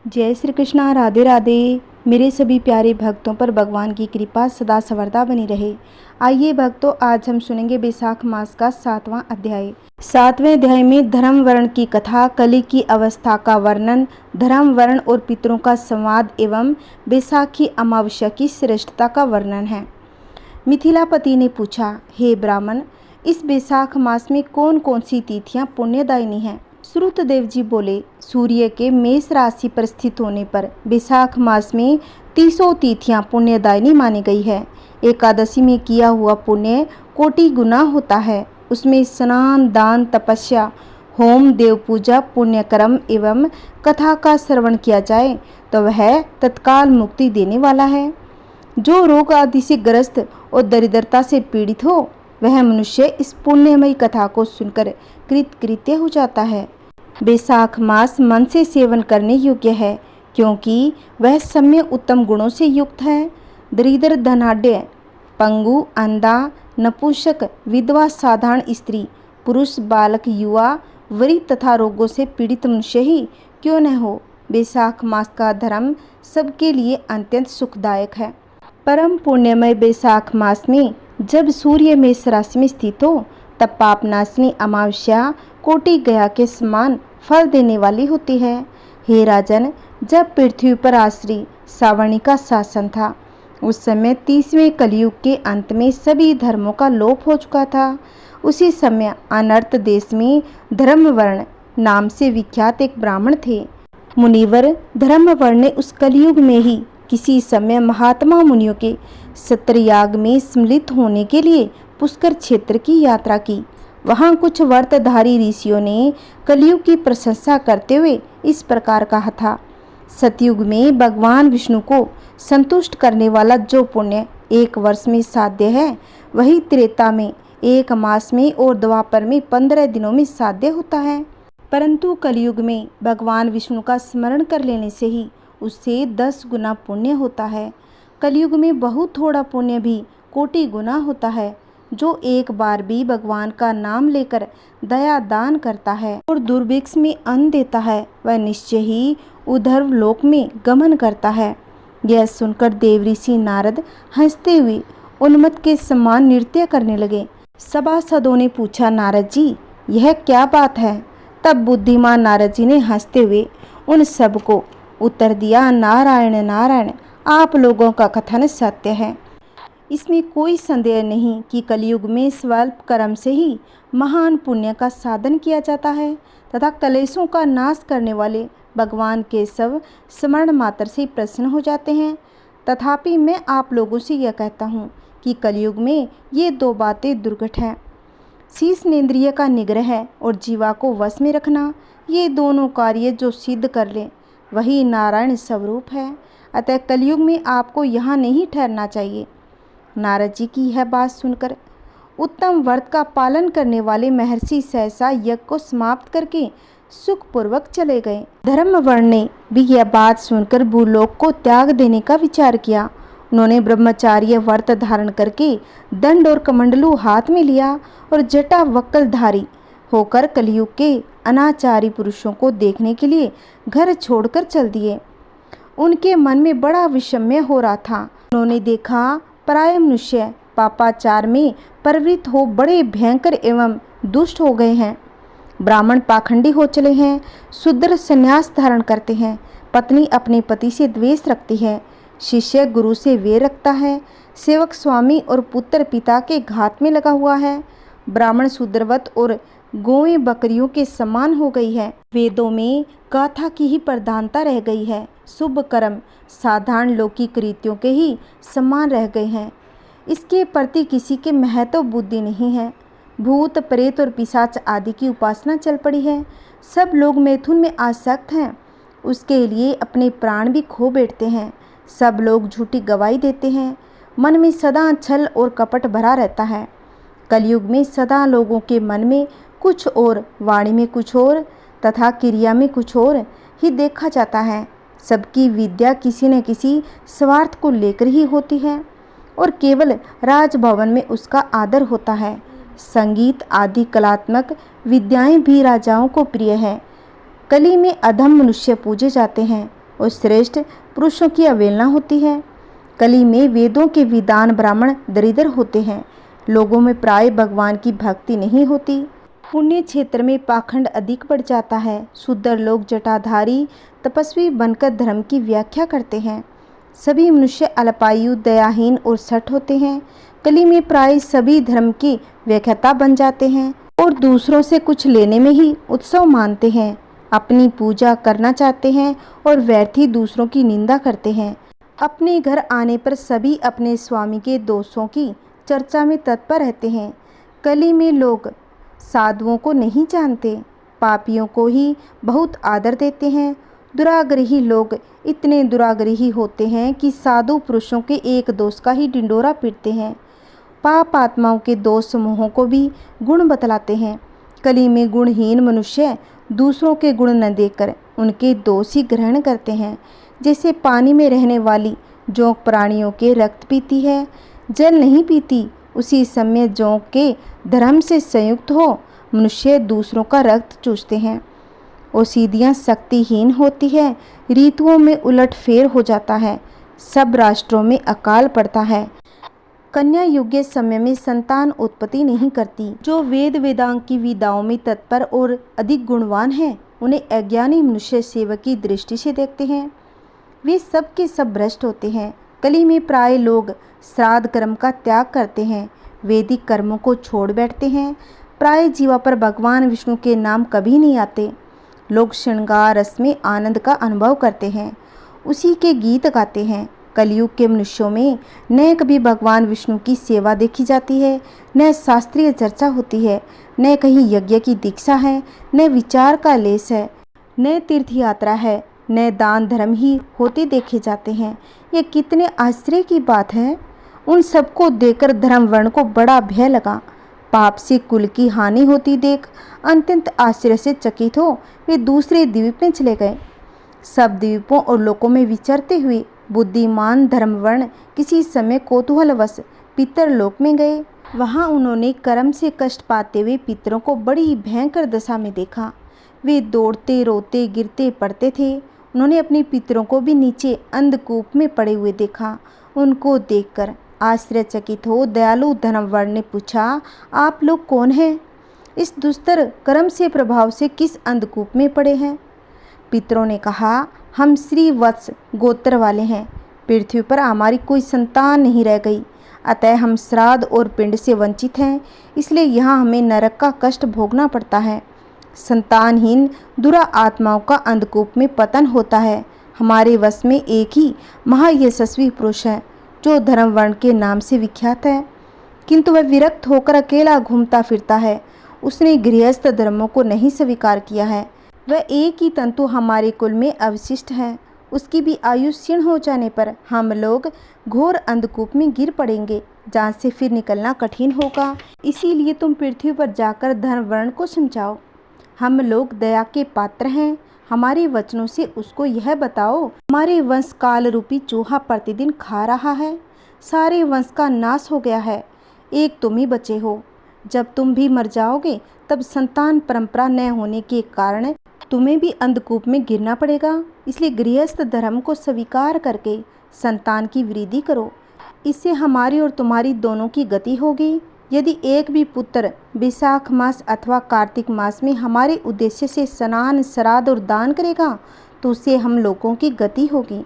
जय श्री कृष्णा। राधे राधे। मेरे सभी प्यारे भक्तों पर भगवान की कृपा सदा सर्वदा बनी रहे। आइए भक्तों, आज हम सुनेंगे बैसाख मास का 7वां अध्याय। 7वें अध्याय में धर्म वर्ण की कथा, कली की अवस्था का वर्णन, धर्म वर्ण और पितरों का संवाद एवं बैसाखी अमावस्या की श्रेष्ठता का वर्णन है। मिथिलापति ने पूछा, हे ब्राह्मण, इस बैसाख मास में कौन कौन सी तिथियां पुण्यदायिनी हैं? श्रुतदेव जी बोले, सूर्य के मेष राशि पर स्थित होने पर बैसाख मास में 30 तिथियां पुण्यदायिनी मानी गई है। एकादशी में किया हुआ पुण्य कोटि गुना होता है। उसमें स्नान, दान, तपस्या, होम, देव पूजा, पुण्यकर्म एवं कथा का श्रवण किया जाए तो वह तत्काल मुक्ति देने वाला है। जो रोग आदि से ग्रस्त और दरिद्रता से पीड़ित हो, वह मनुष्य इस पुण्यमयी कथा को सुनकर कृतकृत्य हो जाता है। बैसाख मास मन से सेवन करने योग्य है, क्योंकि वह समय उत्तम गुणों से युक्त है। दरिद्र, धनाढ्य, पंगु, अंधा, नपुंसक, विधवा, साधारण स्त्री, पुरुष, बालक, युवा, वृद्ध तथा रोगों से पीड़ित मनुष्य ही क्यों न हो, बैसाख मास का धर्म सबके लिए अत्यंत सुखदायक है। परम पुण्यमय बैसाख मास में जब सूर्य मेष राशि में स्थित हो, तब पापनाशनी अमावस्या कोटि गया के समान फल देने वाली होती है। हे राजन, जब पृथ्वी पर आश्री सावर्णी का शासन था, उस समय 30वें कलयुग के अंत में सभी धर्मों का लोप हो चुका था। उसी समय अनर्त देश में धर्मवर्ण नाम से विख्यात एक ब्राह्मण थे। मुनिवर धर्मवर्ण ने उस कलयुग में ही किसी समय महात्मा मुनियों के सत्रयाग में सम्मिलित होने के लिए पुष्कर क्षेत्र की यात्रा की। वहाँ कुछ व्रतधारी ऋषियों ने कलयुग की प्रशंसा करते हुए इस प्रकार कहा था, सतयुग में भगवान विष्णु को संतुष्ट करने वाला जो पुण्य 1 वर्ष में साध्य है, वही त्रेता में 1 मास में और द्वापर में 15 दिनों में साध्य होता है। परंतु कलयुग में भगवान विष्णु का स्मरण कर लेने से ही उससे 10 गुना पुण्य होता है। कलयुग में बहुत थोड़ा पुण्य भी कोटि गुना होता है। जो एक बार भी भगवान का नाम लेकर दया दान करता है और दुर्भिक्ष में अन्न देता है, वह निश्चय ही ऊर्ध्व लोक में गमन करता है। यह सुनकर देवऋषि नारद हंसते हुए उन्मत्त के समान नृत्य करने लगे। सभासदों ने पूछा, नारद जी, यह क्या बात है? तब बुद्धिमान नारद जी ने हंसते हुए उन सबको उत्तर दिया, नारायण नारायण, आप लोगों का कथन सत्य है। इसमें कोई संदेह नहीं कि कलयुग में स्वल्प कर्म से ही महान पुण्य का साधन किया जाता है तथा कलेशों का नाश करने वाले भगवान केशव स्मरण मात्र से प्रसन्न हो जाते हैं। तथापि मैं आप लोगों से यह कहता हूँ कि कलयुग में ये 2 बातें दुर्घट हैं। शीश नेन्द्रिय का निग्रह और जीवा को वश में रखना, ये दोनों कार्य जो सिद्ध कर ले वही नारायण स्वरूप है। अतः कलयुग में आपको यहाँ नहीं ठहरना चाहिए। नारद जी की यह बात सुनकर उत्तम व्रत का पालन करने वाले महर्षि सहसा यज्ञ को समाप्त करके सुखपूर्वक चले गए। धर्मवर्ण ने भी यह बात सुनकर भूलोक को त्याग देने का विचार किया। उन्होंने ब्रह्मचार्य व्रत धारण करके दंड और कमंडलू हाथ में लिया और जटा वक्कलधारी होकर कलयुग के अनाचारी पुरुषों को देखने के लिए घर छोड़कर चल दिए। उनके मन में बड़ा विषम्य हो रहा था। उन्होंने देखा, प्राय मनुष्य पापाचार में प्रवृत्त हो बड़े भयंकर एवं दुष्ट हो गए हैं। ब्राह्मण पाखंडी हो चले हैं, शूद्र संन्यास धारण करते हैं, पत्नी अपने पति से द्वेष रखती है, शिष्य गुरु से वैर रखता है, सेवक स्वामी और पुत्र पिता के घात में लगा हुआ है। ब्राह्मण शूद्रवत और गौएं बकरियों के समान हो गई है। वेदों में गाथा की ही प्रधानता रह गई है। शुभ कर्म साधारण लौकिक रीतियों के ही समान रह गए हैं। इसके प्रति किसी के महत्व बुद्धि नहीं है। भूत प्रेत और पिशाच आदि की उपासना चल पड़ी है। सब लोग मैथुन में आसक्त हैं, उसके लिए अपने प्राण भी खो बैठते हैं। सब लोग झूठी गवाही देते हैं। मन में सदा छल और कपट भरा रहता है। कलयुग में सदा लोगों के मन में कुछ और, वाणी में कुछ और तथा क्रिया में कुछ और ही देखा जाता है। सबकी विद्या किसी न किसी स्वार्थ को लेकर ही होती है और केवल राजभवन में उसका आदर होता है। संगीत आदि कलात्मक विद्याएं भी राजाओं को प्रिय है। कली में अधम मनुष्य पूजे जाते हैं। और श्रेष्ठ पुरुषों की अवहेलना होती है। कली में वेदों के विद्वान ब्राह्मण दरिद्र होते हैं। लोगों में प्राय भगवान की भक्ति नहीं होती। पुण्य क्षेत्र में पाखंड अधिक बढ़ जाता है। शुद्र लोग जटाधारी तपस्वी बनकर धर्म की व्याख्या करते हैं। सभी मनुष्य अल्पायु, दयाहीन और सठ होते हैं। कली में प्राय सभी धर्म की व्याख्याता बन जाते हैं और दूसरों से कुछ लेने में ही उत्सव मानते हैं। अपनी पूजा करना चाहते हैं और व्यर्थ ही दूसरों की निंदा करते हैं। अपने घर आने पर सभी अपने स्वामी के दोषों की चर्चा में तत्पर रहते हैं। कली में लोग साधुओं को नहीं जानते, पापियों को ही बहुत आदर देते हैं। दुराग्रही लोग इतने दुराग्रही होते हैं कि साधु पुरुषों के एक दोष का ही ढिंढोरा पीटते हैं। पाप आत्माओं के दोष समूहों को भी गुण बतलाते हैं। कली में गुणहीन मनुष्य दूसरों के गुण न देखकर उनके दोष ही ग्रहण करते हैं। जैसे पानी में रहने वाली जोंक प्राणियों के रक्त पीती है, जल नहीं पीती, उसी समय जोंक के धर्म से संयुक्त हो मनुष्य दूसरों का रक्त चूसते हैं। औषधियाँ शक्तिहीन होती है, ऋतुओं में उलटफेर हो जाता है, सब राष्ट्रों में अकाल पड़ता है। कन्या योग्य समय में संतान उत्पत्ति नहीं करती। जो वेद वेदांग की विदाओं में तत्पर और अधिक गुणवान हैं, उन्हें अज्ञानी मनुष्य सेवक की दृष्टि से देखते हैं। वे सब के सब भ्रष्ट होते हैं। कली में प्राय लोग श्राद्ध कर्म का त्याग करते हैं, वैदिक कर्मों को छोड़ बैठते हैं। प्राय जीवा पर भगवान विष्णु के नाम कभी नहीं आते। लोग श्रृंगार रस में आनंद का अनुभव करते हैं, उसी के गीत गाते हैं। कलयुग के मनुष्यों में न कभी भगवान विष्णु की सेवा देखी जाती है, न शास्त्रीय चर्चा होती है, न कहीं यज्ञ की दीक्षा है, न विचार का लेस है, न तीर्थ यात्रा है, न दान धर्म ही होते देखे जाते हैं। ये कितने आश्चर्य की बात है। उन सबको देखकर धर्म वर्ण को बड़ा भय लगा। पाप से कुल की हानि होती देख अत्यंत आश्चर्य से चकित हो वे दूसरे द्वीप में चले गए। सब द्वीपों और लोकों में विचरते हुए बुद्धिमान धर्मवर्ण किसी समय कौतूहलवश पितरलोक में गए। वहां उन्होंने कर्म से कष्ट पाते हुए पितरों को बड़ी ही भयंकर दशा में देखा। वे दौड़ते रोते गिरते पड़ते थे। उन्होंने अपने पितरों को भी नीचे अंधकूप में पड़े हुए देखा। उनको देखकर आश्चर्यचकित हो दयालु धर्मवर्ण ने पूछा, आप लोग कौन हैं? इस दुस्तर कर्म से प्रभाव से किस अंधकूप में पड़े हैं? पितरों ने कहा, हम श्री वत्स गोत्र वाले हैं। पृथ्वी पर हमारी कोई संतान नहीं रह गई, अतः हम श्राद्ध और पिंड से वंचित हैं, इसलिए यहाँ हमें नरक का कष्ट भोगना पड़ता है। संतानहीन दुरा आत्माओं का अंधकूप में पतन होता है। हमारे वश में एक ही महायशस्वी पुरुष है जो धर्मवर्ण के नाम से विख्यात है, किंतु वह विरक्त होकर अकेला घूमता फिरता है। उसने गृहस्थ धर्मों को नहीं स्वीकार किया है। वह एक ही तंतु हमारे कुल में अवशिष्ट है। उसकी भी आयु क्षीण हो जाने पर हम लोग घोर अंधकूप में गिर पड़ेंगे, जहाँ से फिर निकलना कठिन होगा। इसीलिए तुम पृथ्वी पर जाकर धर्मवर्ण को समझाओ। हम लोग दया के पात्र हैं, हमारे वचनों से उसको यह बताओ। हमारे वंश काल रूपी चूहा प्रतिदिन खा रहा है, सारे वंश का नाश हो गया है, एक तुम ही बचे हो। जब तुम भी मर जाओगे तब संतान परंपरा न होने के कारण तुम्हें भी अंधकूप में गिरना पड़ेगा। इसलिए गृहस्थ धर्म को स्वीकार करके संतान की वृद्धि करो, इससे हमारी और तुम्हारी दोनों की गति होगी। यदि एक भी पुत्र वैशाख मास अथवा कार्तिक मास में हमारे उद्देश्य से स्नान, श्राद्ध और दान करेगा तो उससे हम लोगों की गति होगी,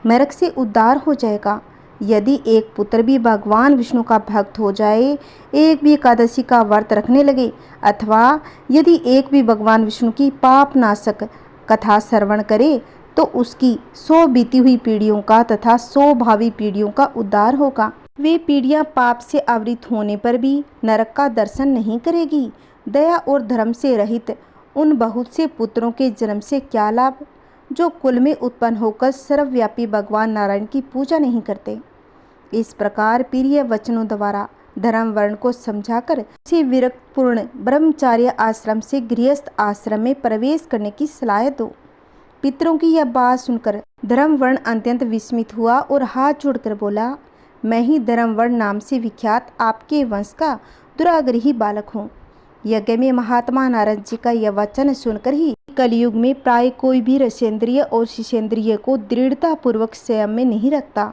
नरक से उद्धार हो जाएगा। यदि एक पुत्र भी भगवान विष्णु का भक्त हो जाए, एक भी एकादशी का व्रत रखने लगे, अथवा यदि एक भी भगवान विष्णु की पाप नाशक कथा श्रवण करे, तो उसकी 100 बीती हुई पीढ़ियों का तथा 100 भावी पीढ़ियों का उद्धार होगा। वे पीढ़ियां पाप से आवृत होने पर भी नरक का दर्शन नहीं करेगी। दया और धर्म से रहित उन बहुत से पुत्रों के जन्म से क्या लाभ, जो कुल में उत्पन्न होकर सर्वव्यापी भगवान नारायण की पूजा नहीं करते। इस प्रकार प्रिय वचनों द्वारा धर्म वर्ण को समझाकर उसे विरक्तपूर्ण ब्रह्मचार्य आश्रम से गृहस्थ आश्रम में प्रवेश करने की सलाह दो। पितरों की यह बात सुनकर धर्म वर्ण अत्यंत विस्मित हुआ और हाथ जोड़कर बोला, मैं ही धर्म वर्ण नाम से विख्यात आपके वंश का दुराग्रही बालक हूँ। यज्ञ में महात्मा नारद जी का यह वचन सुनकर ही कलयुग में प्राय कोई भी रसेंद्रिय और शिशेंद्रिय को दृढ़तापूर्वक संयम में नहीं रखता।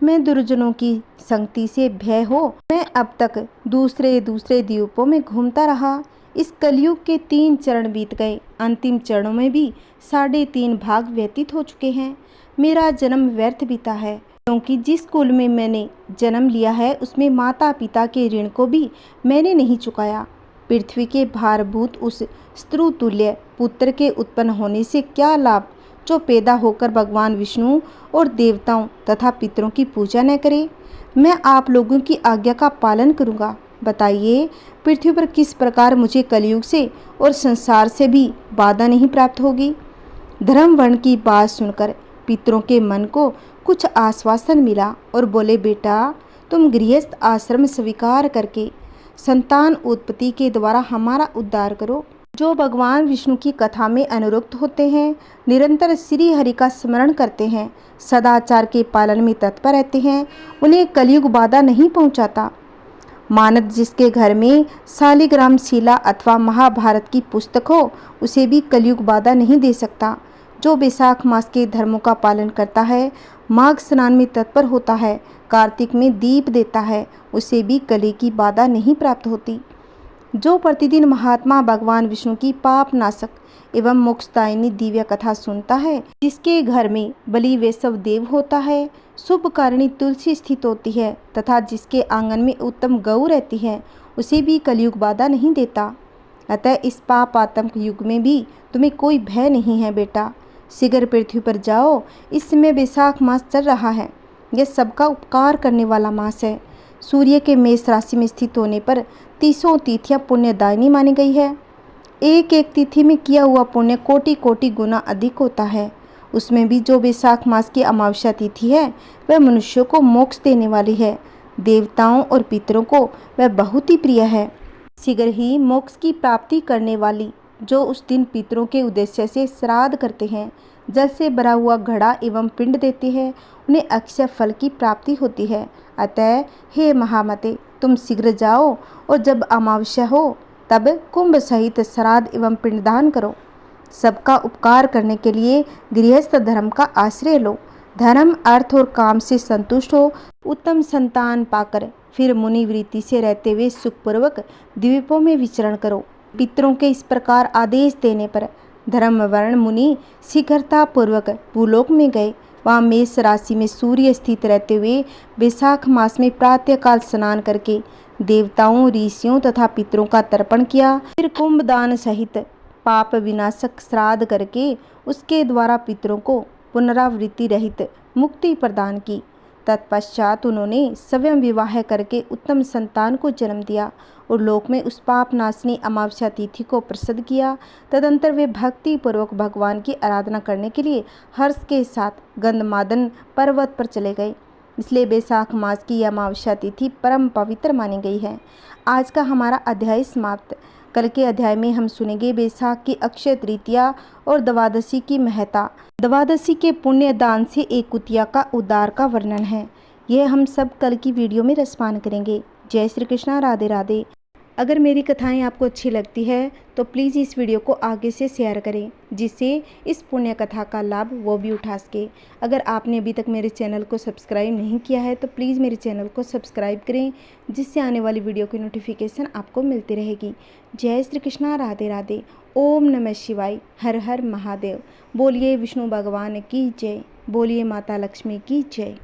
मैं दुर्जनों की संगति से भय हो मैं अब तक दूसरे दूसरे द्वीपों में घूमता रहा। इस कलयुग के 3 चरण बीत गए। अंतिम चरणों में भी 3.5 भाग व्यतीत हो चुके हैं। मेरा जन्म व्यर्थ बीता है, क्योंकि जिस कुल में मैंने जन्म लिया है उसमें माता पिता के ऋण को भी मैंने नहीं चुकाया। पृथ्वी के भारभूत उस स्त्रुतुल्य पुत्र के उत्पन्न होने से क्या लाभ, जो पैदा होकर भगवान विष्णु और देवताओं तथा पितरों की पूजा न करे। मैं आप लोगों की आज्ञा का पालन करूँगा। बताइए, पृथ्वी पर किस प्रकार मुझे कलयुग से और संसार से भी बाधा नहीं प्राप्त होगी। धर्म वर्ण की बात सुनकर पितरों के मन को कुछ आश्वासन मिला और बोले, बेटा तुम गृहस्थ आश्रम स्वीकार करके संतान उत्पत्ति के द्वारा हमारा उद्धार करो। जो भगवान विष्णु की कथा में अनुरक्त होते हैं, निरंतर श्री हरि का स्मरण करते हैं, सदाचार के पालन में तत्पर रहते हैं, उन्हें कलयुग बाधा नहीं पहुंचाता। मानव जिसके घर में शालिग्राम शिला अथवा महाभारत की पुस्तक हो, उसे भी कलयुग बाधा नहीं दे सकता। जो बैसाख मास के धर्मों का पालन करता है, माघ स्नान में तत्पर होता है, कार्तिक में दीप देता है, उसे भी कली की बाधा नहीं प्राप्त होती। जो प्रतिदिन महात्मा भगवान विष्णु की पाप नाशक एवं मोक्षदायिनी दिव्य कथा सुनता है, जिसके घर में बलि वैष्णव देव होता है, शुभ कारिणी तुलसी स्थित होती है तथा जिसके आंगन में उत्तम गौ रहती है, उसे भी कलयुग बाधा नहीं देता। अतः इस पाप आतंक युग में भी तुम्हें कोई भय नहीं है। बेटा शीघ्र पृथ्वी पर जाओ। इस समय बैसाख मास चल रहा है। यह सबका उपकार करने वाला मास है। सूर्य के मेष राशि में स्थित होने पर 30 तिथियां पुण्यदायिनी मानी गई है। एक एक तिथि में किया हुआ पुण्य कोटि कोटि गुना अधिक होता है। उसमें भी जो बैसाख मास की अमावस्या तिथि है, वह मनुष्यों को मोक्ष देने वाली है। देवताओं और पितरों को वह बहुत ही प्रिय है। शीघ्र ही मोक्ष की प्राप्ति करने वाली जो उस दिन पितरों के उद्देश्य से श्राद्ध करते हैं, जल से भरा हुआ घड़ा एवं पिंड देते हैं, उन्हें अक्षय फल की प्राप्ति होती है। अतः हे महामते, तुम शीघ्र जाओ और जब अमावस्या हो तब कुंभ सहित श्राद्ध एवं पिंडदान करो। सबका उपकार करने के लिए गृहस्थ धर्म का आश्रय लो। धर्म अर्थ और काम से संतुष्ट हो, उत्तम संतान पाकर फिर मुनि वृत्ति से रहते हुए सुखपूर्वक द्वीपों में विचरण करो। पितरों के इस प्रकार आदेश देने पर धर्मवर्ण मुनि शीघ्रता पूर्वक भूलोक में गए। वहाँ मेष राशि में सूर्य स्थित रहते हुए बैसाख मास में प्रातःकाल स्नान करके देवताओं, ऋषियों तथा पितरों का तर्पण किया। फिर कुंभदान सहित पाप विनाशक श्राद्ध करके उसके द्वारा पितरों को पुनरावृत्ति रहित मुक्ति प्रदान की। तत्पश्चात उन्होंने स्वयं विवाह करके उत्तम संतान को जन्म दिया और लोक में उस पाप नाशनी अमावस्या तिथि को प्रसिद्ध किया। तदंतर वे भक्ति पूर्वक भगवान की आराधना करने के लिए हर्ष के साथ गंधमादन पर्वत पर चले गए। इसलिए बैसाख मास की अमावस्या तिथि परम पवित्र मानी गई है। आज का हमारा अध्याय समाप्त। कल के अध्याय में हम सुनेंगे बैसाख की अक्षय तृतीया और द्वादशी की महत्ता। द्वादशी के पुण्य दान से एक कुतिया का उद्धार का वर्णन है। यह हम सब कल की वीडियो में रसपान करेंगे। जय श्री कृष्णा, राधे राधे। अगर मेरी कथाएं आपको अच्छी लगती है तो प्लीज़ इस वीडियो को आगे से शेयर करें, जिससे इस पुण्य कथा का लाभ वो भी उठा सके। अगर आपने अभी तक मेरे चैनल को सब्सक्राइब नहीं किया है तो प्लीज़ मेरे चैनल को सब्सक्राइब करें, जिससे आने वाली वीडियो की नोटिफिकेशन आपको मिलती रहेगी। जय श्री कृष्णा, राधे राधे। ओम नमः शिवाय। हर हर महादेव। बोलिए विष्णु भगवान की जय। बोलिए माता लक्ष्मी की जय।